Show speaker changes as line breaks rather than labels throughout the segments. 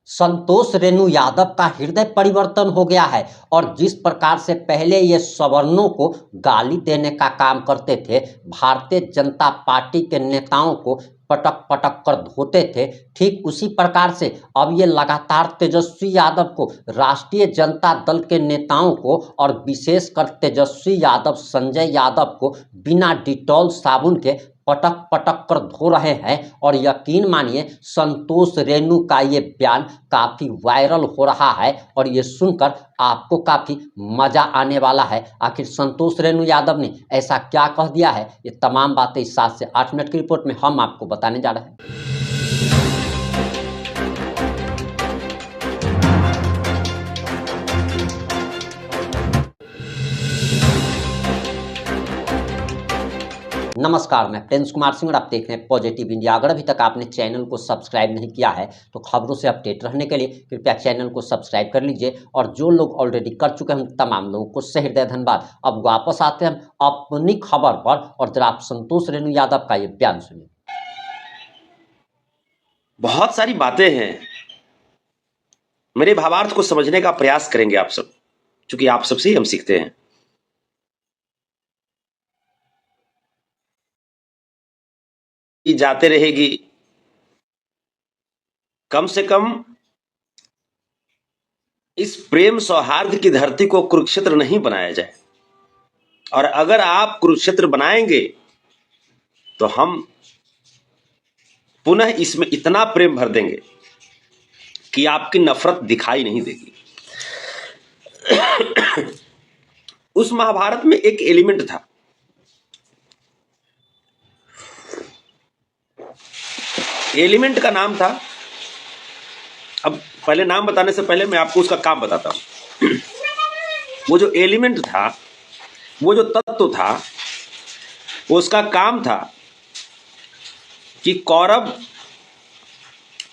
संतोष रेणु यादव का हृदय परिवर्तन हो गया है और जिस प्रकार से पहले ये सवर्णों को गाली देने का काम करते थे, भारतीय जनता पार्टी के नेताओं को पटक पटक कर धोते थे, ठीक उसी प्रकार से अब ये लगातार तेजस्वी यादव को, राष्ट्रीय जनता दल के नेताओं को और विशेषकर तेजस्वी यादव, संजय यादव को बिना डिटॉल साबुन के पटक पटक कर धो रहे हैं। और यकीन मानिए संतोष रेणु का ये बयान काफ़ी वायरल हो रहा है और ये सुनकर आपको काफ़ी मज़ा आने वाला है। आखिर संतोष रेणु यादव ने ऐसा क्या कह दिया है, ये तमाम बातें इस 7 से 8 मिनट की रिपोर्ट में हम आपको बताने जा रहे हैं। नमस्कार, मैं प्रिंस कुमार सिंह और आप देख रहे हैं पॉजिटिव इंडिया। अगर अभी तक आपने चैनल को सब्सक्राइब नहीं किया है तो खबरों से अपडेट रहने के लिए कृपया चैनल को सब्सक्राइब कर लीजिए और जो लोग ऑलरेडी कर चुके हैं तमाम लोगों को सहृदय धन्यवाद। अब वापस आते हैं हम अपनी खबर पर और जरा आप संतोष रेणु यादव का ये बयान सुनिए।
बहुत सारी बातें हैं, मेरे भावार्थ को समझने का प्रयास करेंगे आप सब, क्योंकि आप सबसे ही हम सीखते हैं। जाते रहेगी, कम से कम इस प्रेम सौहार्द की धरती को कुरुक्षेत्र नहीं बनाया जाए। और अगर आप कुरुक्षेत्र बनाएंगे तो हम पुनः इसमें इतना प्रेम भर देंगे कि आपकी नफरत दिखाई नहीं देगी। उस महाभारत में एक एलिमेंट था, एलिमेंट का नाम था, अब पहले नाम बताने से पहले मैं आपको उसका काम बताता हूं। वो जो एलिमेंट था, वो जो तत्व था, उसका काम था कि कौरव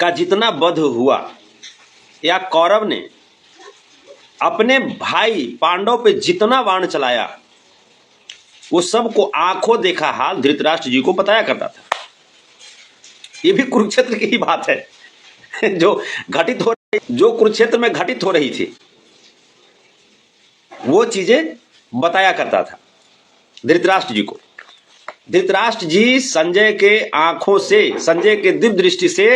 का जितना वध हुआ या कौरव ने अपने भाई पांडव पे जितना बाण चलाया, वो सबको आंखों देखा हाल धृतराष्ट्र जी को बताया करता था। ये भी कुरुक्षेत्र की ही बात है जो घटित हो रही, जो कुरुक्षेत्र में घटित हो रही थी, वो चीजें बताया करता था धृतराष्ट्र जी को। धृतराष्ट्र जी संजय के आंखों से, संजय के दिव्य दृष्टि से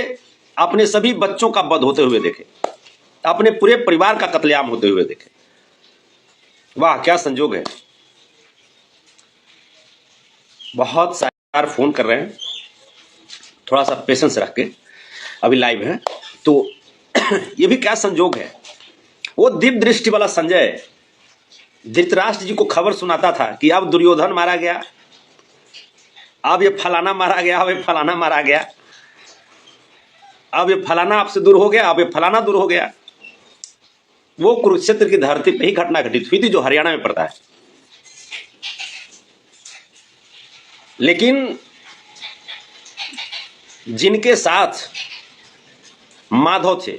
अपने सभी बच्चों का वध होते हुए देखे, अपने पूरे परिवार का कत्लेआम होते हुए देखे। वाह क्या संजोग है। बहुत सारे फोन कर रहे हैं, थोड़ा सा पेशेंस रख के, अभी लाइव है तो ये भी क्या संजोग है। वो दिव्य दृष्टि वाला संजय धृतराष्ट्र जी को खबर सुनाता था कि अब दुर्योधन मारा गया, अब ये फलाना मारा गया, अब ये फलाना मारा गया, अब ये फलाना आपसे दूर हो गया, अब ये फलाना दूर हो गया। वो कुरुक्षेत्र की धरती पे ही घटना घटित हुई थी जो हरियाणा में पड़ता है। लेकिन जिनके साथ माधव थे,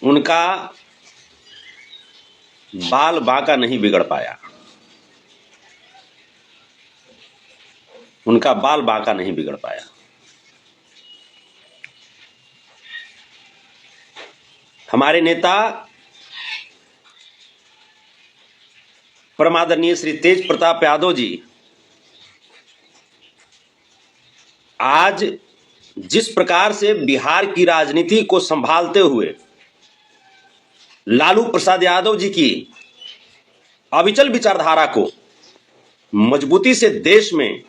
उनका बाल बांका नहीं बिगड़ पाया, उनका बाल बांका नहीं बिगड़ पाया। हमारे नेता परमादरणीय श्री तेज प्रताप यादव जी आज जिस प्रकार से बिहार की राजनीति को संभालते हुए लालू प्रसाद यादव जी की अविचल विचारधारा को मजबूती से देश में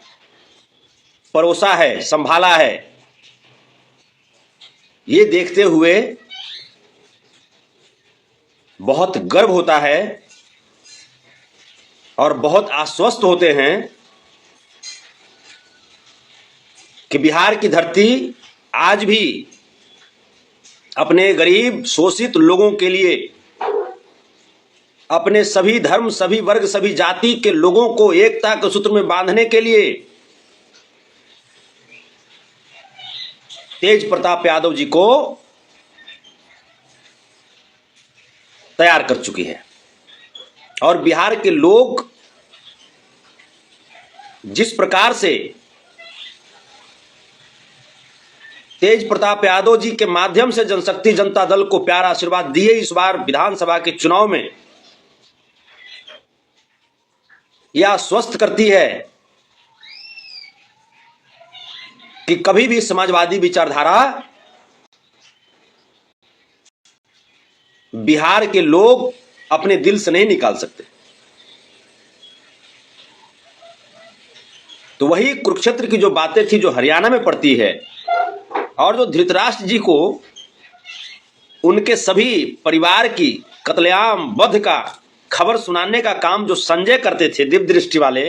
परोसा है, संभाला है, ये देखते हुए बहुत गर्व होता है और बहुत आश्वस्त होते हैं कि बिहार की धरती आज भी अपने गरीब शोषित लोगों के लिए, अपने सभी धर्म, सभी वर्ग, सभी जाति के लोगों को एकता के सूत्र में बांधने के लिए तेज प्रताप यादव जी को तैयार कर चुकी है। और बिहार के लोग जिस प्रकार से तेज प्रताप यादव जी के माध्यम से जनशक्ति जनता दल को प्यारा आशीर्वाद दिए इस बार विधानसभा के चुनाव में, यह आश्वस्त करती है कि कभी भी समाजवादी विचारधारा बिहार के लोग अपने दिल से नहीं निकाल सकते। तो वही कुरुक्षेत्र की जो बातें थी जो हरियाणा में पड़ती है, और जो धृतराष्ट्र जी को उनके सभी परिवार की कत्लेआम वध का खबर सुनाने का काम जो संजय करते थे, दिव्य दृष्टि वाले,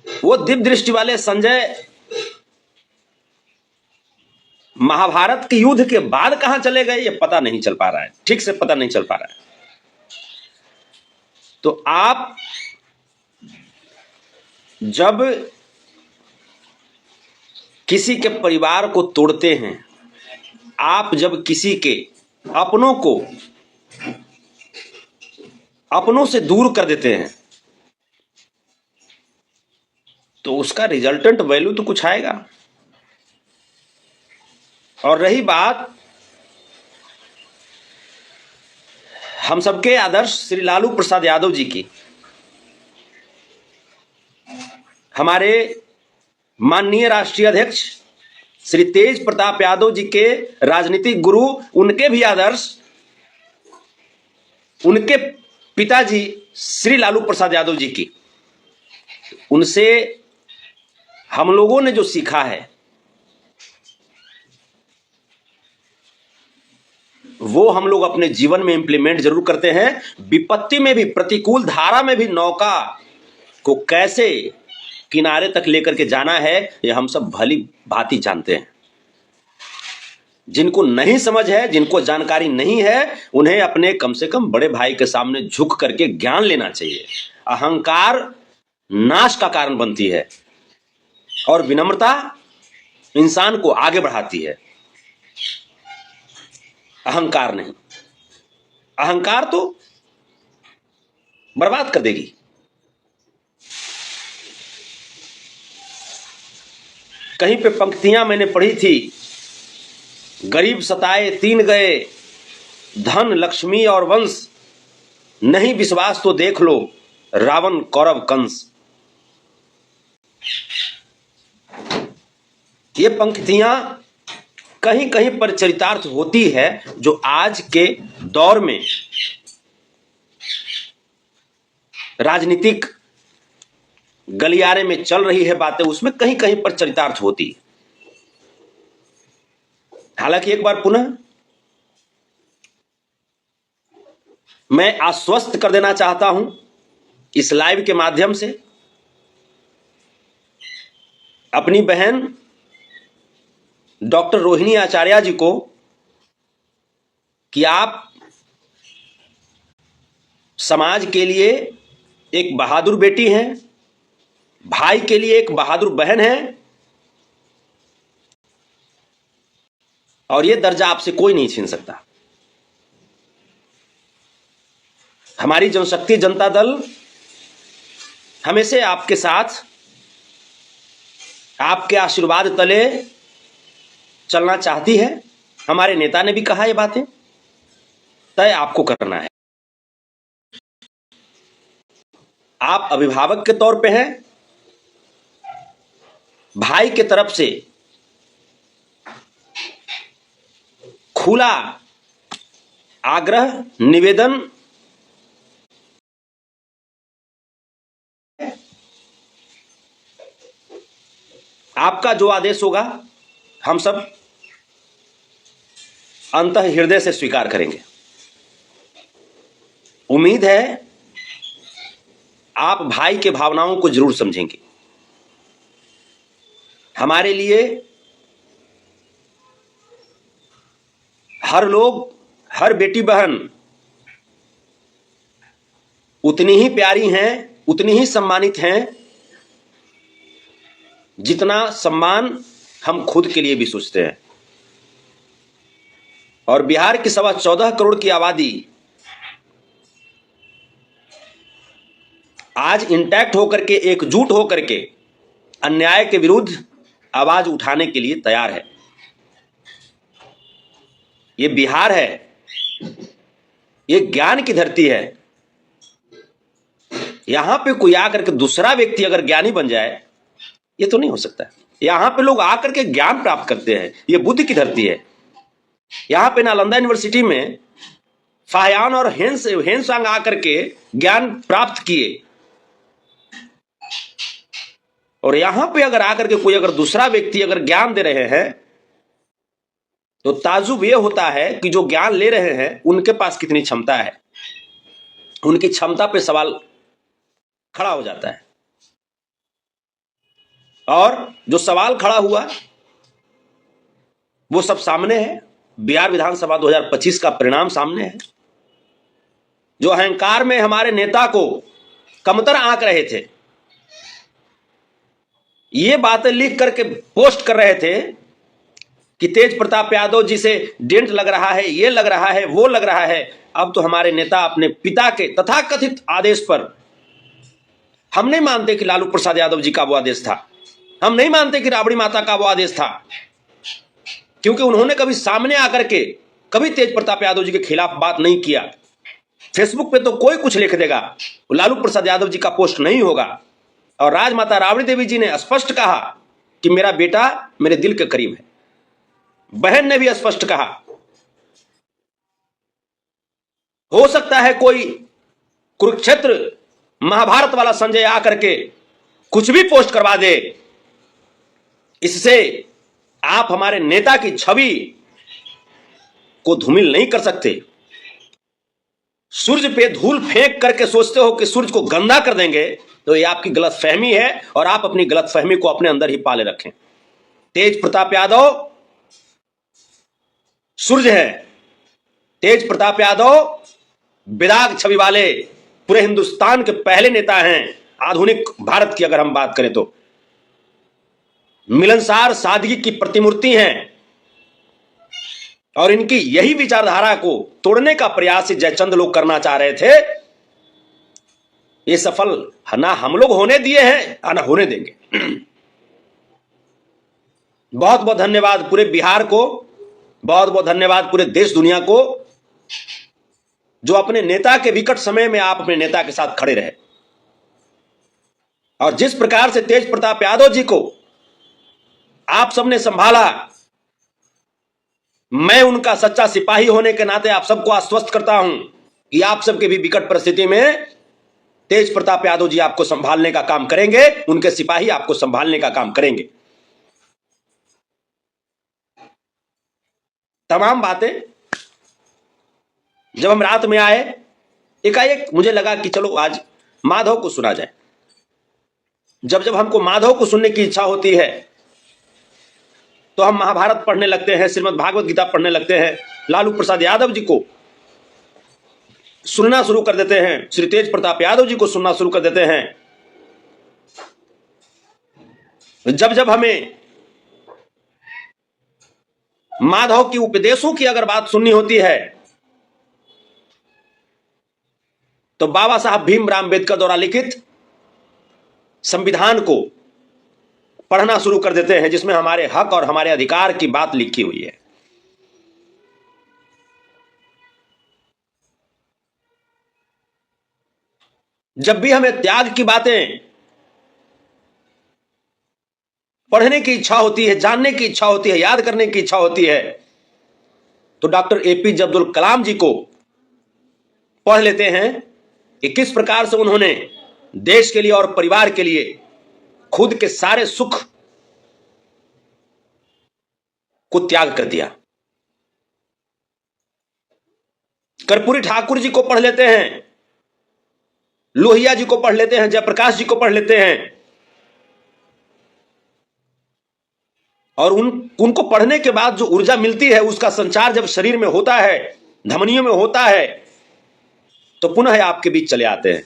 वो दिव्य दृष्टि वाले संजय महाभारत के युद्ध के बाद कहां चले गए, ये पता नहीं चल पा रहा है, ठीक से पता नहीं चल पा रहा है। तो आप जब किसी के परिवार को तोड़ते हैं, आप जब किसी के अपनों को अपनों से दूर कर देते हैं, तो उसका रिजल्टेंट वैल्यू तो कुछ आएगा। और रही बात हम सबके आदर्श श्री लालू प्रसाद यादव जी की, हमारे माननीय राष्ट्रीय अध्यक्ष श्री तेज प्रताप यादव जी के राजनीतिक गुरु, उनके भी आदर्श उनके पिताजी श्री लालू प्रसाद यादव जी की, उनसे हम लोगों ने जो सीखा है वो हम लोग अपने जीवन में इंप्लीमेंट जरूर करते हैं। विपत्ति में भी, प्रतिकूल धारा में भी नौका को कैसे किनारे तक लेकर के जाना है, ये हम सब भली भांति जानते हैं। जिनको नहीं समझ है, जिनको जानकारी नहीं है, उन्हें अपने कम से कम बड़े भाई के सामने झुक करके ज्ञान लेना चाहिए। अहंकार नाश का कारण बनती है और विनम्रता इंसान को आगे बढ़ाती है, अहंकार नहीं। अहंकार तो बर्बाद कर देगी। कहीं पे पंक्तियां मैंने पढ़ी थी, गरीब सताए तीन गए, धन लक्ष्मी और वंश, नहीं विश्वास तो देख लो रावण कौरव कंस। ये पंक्तियां कहीं कहीं पर चरितार्थ होती है, जो आज के दौर में राजनीतिक गलियारे में चल रही है बातें, उसमें कहीं कहीं पर चरितार्थ होती है। हालांकि एक बार पुनः मैं आश्वस्त कर देना चाहता हूं इस लाइव के माध्यम से अपनी बहन डॉक्टर रोहिणी आचार्य जी को कि आप समाज के लिए एक बहादुर बेटी हैं, भाई के लिए एक बहादुर बहन है, और यह दर्जा आपसे कोई नहीं छीन सकता। हमारी जनशक्ति जनता दल हमेशा आपके साथ, आपके आशीर्वाद तले चलना चाहती है। हमारे नेता ने भी कहा ये बातें, तय आपको करना है। आप अभिभावक के तौर पे हैं, भाई के तरफ से खुला आग्रह निवेदन आपका जो आदेश होगा हम सब अंतः हृदय से स्वीकार करेंगे। उम्मीद है आप भाई के भावनाओं को जरूर समझेंगे। हमारे लिए हर लोग, हर बेटी बहन उतनी ही प्यारी हैं, उतनी ही सम्मानित हैं जितना सम्मान हम खुद के लिए भी सोचते हैं। और बिहार की 14.25 करोड़ की आबादी आज इंटैक्ट होकर के, एकजुट होकर के अन्याय के विरुद्ध आवाज उठाने के लिए तैयार है। ये बिहार है, ये ज्ञान की धरती है। यहां पे कोई आकर के दूसरा व्यक्ति अगर ज्ञानी बन जाए, ये तो नहीं हो सकता। यहां पे लोग आकर के ज्ञान प्राप्त करते हैं, ये बुद्धि की धरती है। यहां पे नालंदा यूनिवर्सिटी में फाहियान और हेनसांग आकर के ज्ञान प्राप्त किए, और यहां पे अगर आकर के कोई अगर दूसरा व्यक्ति अगर ज्ञान दे रहे हैं, तो ताजुब यह होता है कि जो ज्ञान ले रहे हैं उनके पास कितनी क्षमता है। उनकी क्षमता पे सवाल खड़ा हो जाता है, और जो सवाल खड़ा हुआ वो सब सामने है। बिहार विधानसभा 2025 का परिणाम सामने है। जो अहंकार में हमारे नेता को कमतर आंक रहे थे, ये बातें लिख करके पोस्ट कर रहे थे कि तेज प्रताप यादव जी से डेंट लग रहा है, ये लग रहा है, वो लग रहा है। अब तो हमारे नेता अपने पिता के तथाकथित आदेश पर, हम नहीं मानते कि लालू प्रसाद यादव जी का वो आदेश था, हम नहीं मानते कि राबड़ी माता का वो आदेश था, क्योंकि उन्होंने कभी सामने आकर के कभी तेज प्रताप यादव जी के खिलाफ बात नहीं किया। फेसबुक पे तो कोई कुछ लिख देगा, लालू प्रसाद यादव जी का पोस्ट नहीं होगा। और राजमाता राबड़ी देवी जी ने स्पष्ट कहा कि मेरा बेटा मेरे दिल के करीब है। बहन ने भी स्पष्ट कहा। हो सकता है कोई कुरुक्षेत्र महाभारत वाला संजय आकर के कुछ भी पोस्ट करवा दे, इससे आप हमारे नेता की छवि को धूमिल नहीं कर सकते। सूर्य पे धूल फेंक करके सोचते हो कि सूर्य को गंदा कर देंगे, तो ये आपकी गलतफहमी है, और आप अपनी गलतफहमी को अपने अंदर ही पाले रखें। तेज प्रताप यादव सूर्य है, तेज प्रताप यादव विराग छवि वाले पूरे हिंदुस्तान के पहले नेता हैं। आधुनिक भारत की अगर हम बात करें तो मिलनसार सादगी की प्रतिमूर्ति हैं, और इनकी यही विचारधारा को तोड़ने का प्रयास जयचंद लोग करना चाह रहे थे। ये सफल ना हम लोग होने दिए हैं ना होने देंगे। बहुत बहुत धन्यवाद पूरे बिहार को, बहुत बहुत धन्यवाद पूरे देश दुनिया को, जो अपने नेता के विकट समय में आप अपने नेता के साथ खड़े रहे। और जिस प्रकार से तेज प्रताप यादव जी को आप सबने संभाला, मैं उनका सच्चा सिपाही होने के नाते आप सबको आश्वस्त करता हूं कि आप सबके भी विकट परिस्थिति में तेज प्रताप यादव जी आपको संभालने का काम करेंगे, उनके सिपाही आपको संभालने का काम करेंगे। तमाम बातें जब हम रात में आए, एकाएक मुझे लगा कि चलो आज माधव को सुना जाए। जब जब हमको माधव को सुनने की इच्छा होती है तो हम महाभारत पढ़ने लगते हैं, श्रीमद् भागवत गीता पढ़ने लगते हैं, लालू प्रसाद यादव जी को सुनना शुरू कर देते हैं, श्री तेज प्रताप यादव जी को सुनना शुरू कर देते हैं। जब जब हमें माधव की उपदेशों की अगर बात सुननी होती है तो बाबा साहब भीमराव अंबेडकर द्वारा लिखित संविधान को पढ़ना शुरू कर देते हैं, जिसमें हमारे हक और हमारे अधिकार की बात लिखी हुई है। जब भी हमें त्याग की बातें पढ़ने की इच्छा होती है, जानने की इच्छा होती है, याद करने की इच्छा होती है, तो डॉक्टर एपीजे अब्दुल कलाम जी को पढ़ लेते हैं कि किस प्रकार से उन्होंने देश के लिए और परिवार के लिए खुद के सारे सुख को त्याग कर दिया। कर्पूरी ठाकुर जी को पढ़ लेते हैं, लोहिया जी को पढ़ लेते हैं, जयप्रकाश जी को पढ़ लेते हैं, और उनको पढ़ने के बाद जो ऊर्जा मिलती है उसका संचार जब शरीर में होता है, धमनियों में होता है, तो पुनः आपके बीच चले आते हैं।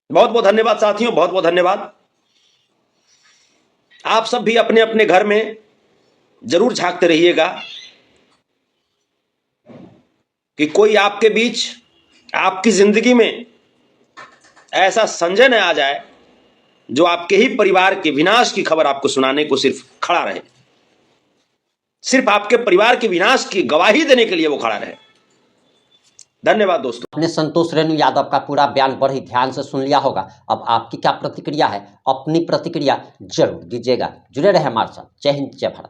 बहुत बहुत धन्यवाद साथियों, बहुत बहुत धन्यवाद। आप सब भी अपने अपने घर में जरूर झांकते रहिएगा कि कोई आपके बीच, आपकी जिंदगी में ऐसा संजय न आ जाए जो आपके ही परिवार के विनाश की खबर आपको सुनाने को सिर्फ खड़ा रहे, सिर्फ आपके परिवार के विनाश की गवाही देने के लिए वो खड़ा रहे। धन्यवाद दोस्तों।
आपने संतोष रेणु यादव का पूरा बयान बड़े ध्यान से सुन लिया होगा। अब आपकी क्या प्रतिक्रिया है? अपनी प्रतिक्रिया जरूर दीजिएगा। जुड़े रहे हमारे साथ। जय हिंद, जय भारत।